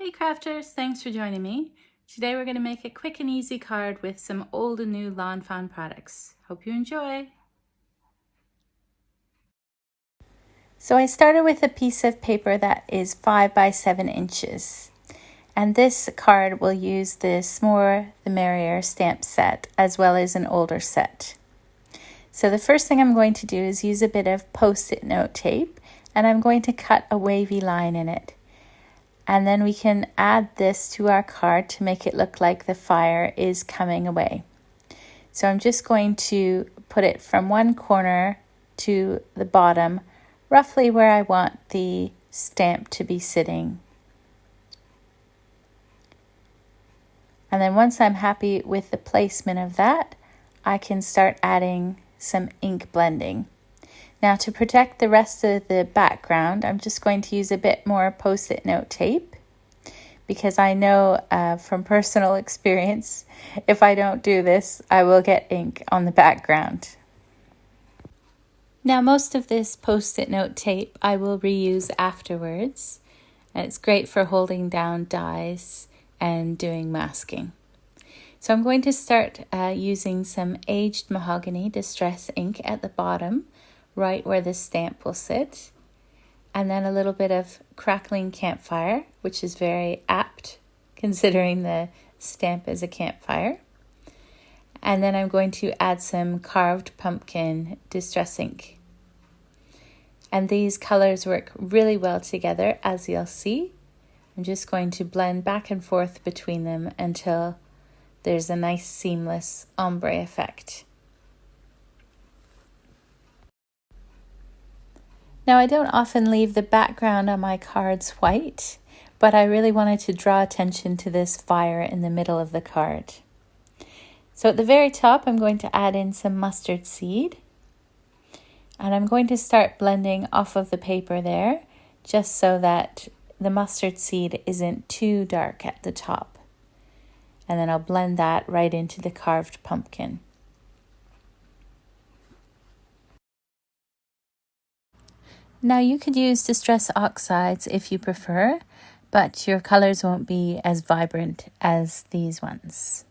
Hey crafters, thanks for joining me. Today we're going to make a quick and easy card with some old and new Lawn Fawn products. Hope you enjoy! So I started with a piece of paper that is 5 by 7 inches. And this card will use the More the Merrier stamp set as well as an older set. So the first thing I'm going to do is use a bit of Post-it note tape, and I'm going to cut a wavy line in it. And then we can add this to our card to make it look like the fire is coming away. So I'm just going to put it from one corner to the bottom, roughly where I want the stamp to be sitting. And then once I'm happy with the placement of that, I can start adding some ink blending. Now to protect the rest of the background, I'm just going to use a bit more Post-it note tape because I know from personal experience, if I don't do this, I will get ink on the background. Now most of this Post-it note tape I will reuse afterwards, and it's great for holding down dies and doing masking. So I'm going to start using some aged mahogany distress ink at the bottom, right where the stamp will sit, and then a little bit of crackling campfire, which is very apt considering the stamp is a campfire. And then I'm going to add some carved pumpkin distress ink. And these colors work really well together, as you'll see. I'm just going to blend back and forth between them until there's a nice seamless ombre effect. Now I don't often leave the background on my cards white, but I really wanted to draw attention to this fire in the middle of the card. So at the very top I'm going to add in some mustard seed, and I'm going to start blending off of the paper there, just so that the mustard seed isn't too dark at the top. And then I'll blend that right into the carved pumpkin. Now you could use distress oxides if you prefer, but your colors won't be as vibrant as these ones.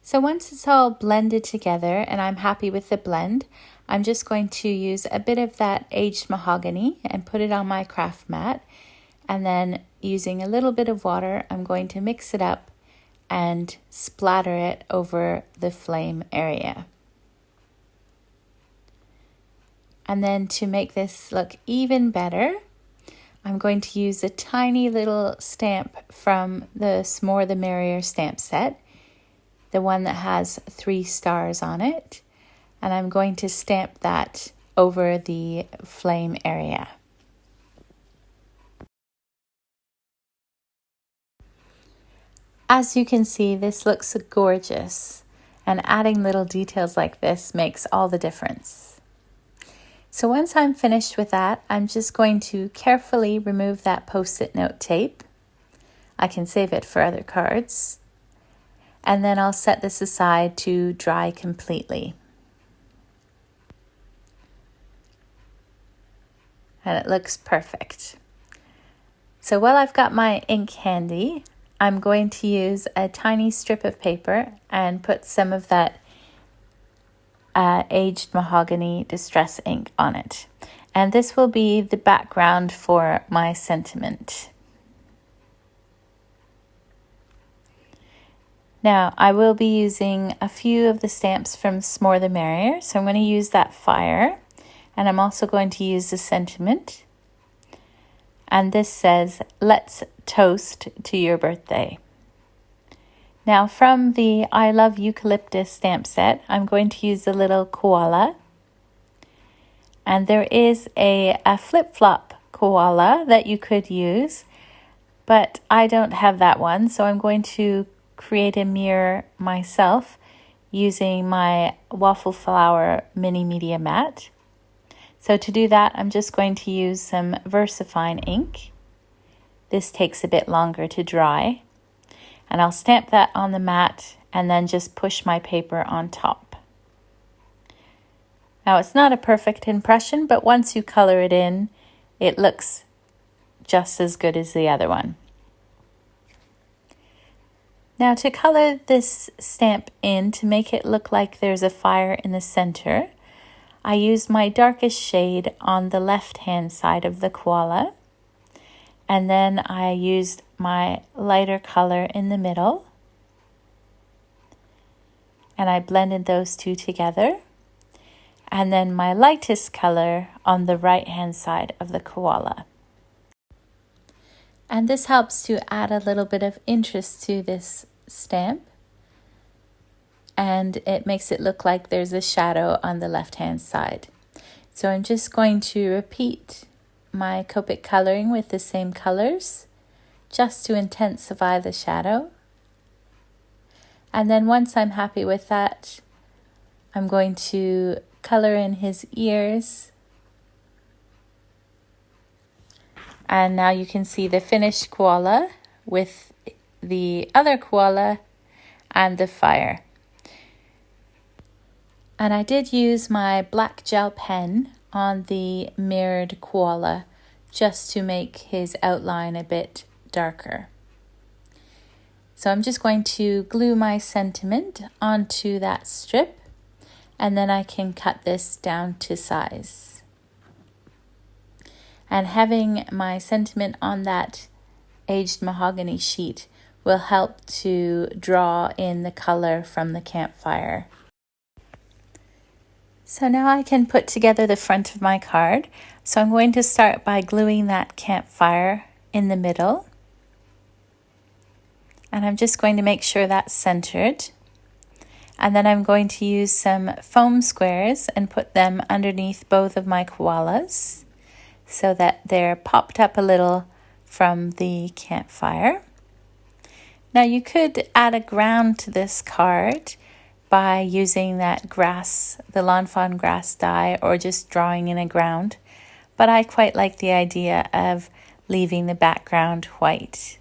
So once it's all blended together and I'm happy with the blend, I'm just going to use a bit of that aged mahogany and put it on my craft mat. And then using a little bit of water, I'm going to mix it up and splatter it over the flame area. And then to make this look even better, I'm going to use a tiny little stamp from the More the Merrier stamp set, the one that has 3 stars on it. And I'm going to stamp that over the flame area. As you can see, this looks gorgeous, and adding little details like this makes all the difference. So once I'm finished with that, I'm just going to carefully remove that Post-it note tape. I can save it for other cards. And then I'll set this aside to dry completely. And it looks perfect. So while I've got my ink handy, I'm going to use a tiny strip of paper and put some of that aged mahogany distress ink on it. And this will be the background for my sentiment. Now I will be using a few of the stamps from More the Merrier, so I'm going to use that fire, and I'm also going to use the sentiment. And this says, "Let's toast to your birthday." Now from the I Love Eucalyptus stamp set, I'm going to use a little koala. And there is a flip-flop koala that you could use, but I don't have that one, so I'm going to create a mirror myself using my waffle flower mini media mat. So to do that, I'm just going to use some VersaFine ink. This takes a bit longer to dry. And I'll stamp that on the mat and then just push my paper on top. Now it's not a perfect impression, but once you color it in, it looks just as good as the other one. Now to color this stamp in to make it look like there's a fire in the center, I used my darkest shade on the left-hand side of the koala, and then I used my lighter color in the middle, and I blended those two together, and then my lightest color on the right-hand side of the koala. And this helps to add a little bit of interest to this stamp, and it makes it look like there's a shadow on the left-hand side. So I'm just going to repeat my Copic coloring with the same colors just to intensify the shadow. And then once I'm happy with that, I'm going to color in his ears. And now you can see the finished koala with the other koala and the fire. And I did use my black gel pen on the mirrored koala just to make his outline a bit darker. So I'm just going to glue my sentiment onto that strip, and then I can cut this down to size. And having my sentiment on that aged mahogany sheet will help to draw in the color from the campfire. So now I can put together the front of my card. So I'm going to start by gluing that campfire in the middle. And I'm just going to make sure that's centered. And then I'm going to use some foam squares and put them underneath both of my koalas so that they're popped up a little from the campfire. Now you could add a ground to this card by using that grass, the Lawn Fawn grass dye, or just drawing in a ground. But I quite like the idea of leaving the background white.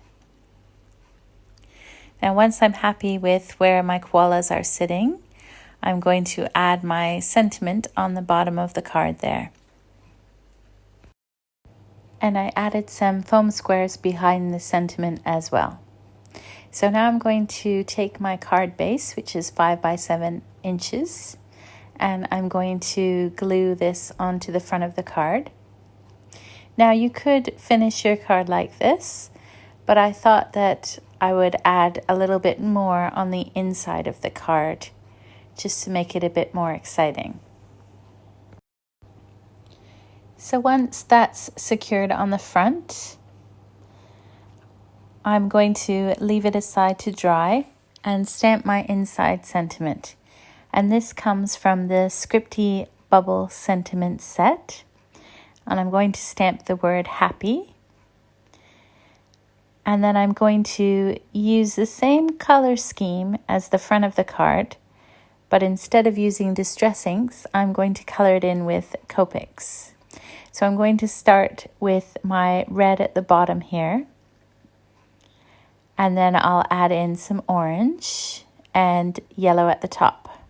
Now once I'm happy with where my koalas are sitting, I'm going to add my sentiment on the bottom of the card there. And I added some foam squares behind the sentiment as well. So now I'm going to take my card base, which is 5 by 7 inches, and I'm going to glue this onto the front of the card. Now you could finish your card like this, but I thought that I would add a little bit more on the inside of the card just to make it a bit more exciting. So once that's secured on the front, I'm going to leave it aside to dry and stamp my inside sentiment. And this comes from the Scripty Bubble Sentiment set. And I'm going to stamp the word happy. And then I'm going to use the same color scheme as the front of the card, but instead of using distress inks, I'm going to color it in with Copics. So I'm going to start with my red at the bottom here. And then I'll add in some orange and yellow at the top.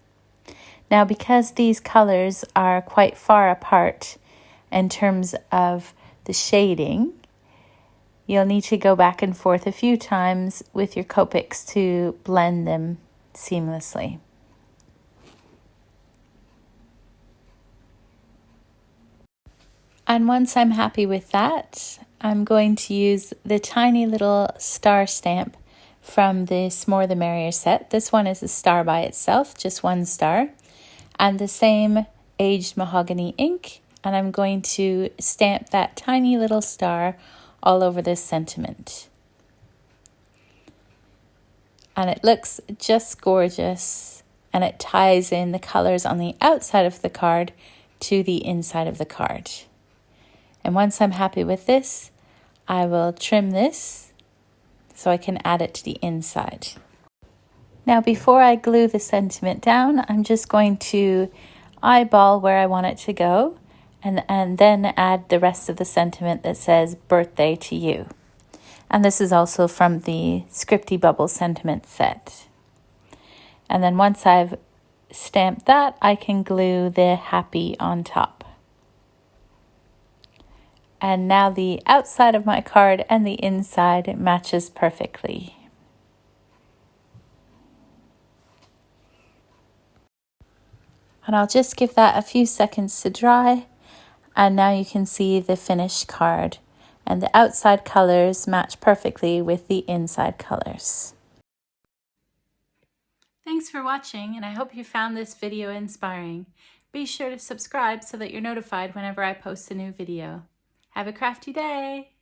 Now, because these colors are quite far apart in terms of the shading, you'll need to go back and forth a few times with your Copics to blend them seamlessly. And once I'm happy with that, I'm going to use the tiny little star stamp from the More the Merrier set. This one is a star by itself, just one star, and the same aged mahogany ink, and I'm going to stamp that tiny little star all over this sentiment. And it looks just gorgeous, and it ties in the colors on the outside of the card to the inside of the card. And once I'm happy with this, I will trim this so I can add it to the inside. Now before I glue the sentiment down, I'm just going to eyeball where I want it to go and then add the rest of the sentiment that says birthday to you. And this is also from the Scripty Bubble Sentiment set. And then once I've stamp that, I can glue the happy on top. And now the outside of my card and the inside matches perfectly. And I'll just give that a few seconds to dry. And now you can see the finished card. And the outside colors match perfectly with the inside colors. Thanks for watching, and I hope you found this video inspiring. Be sure to subscribe so that you're notified whenever I post a new video. Have a crafty day!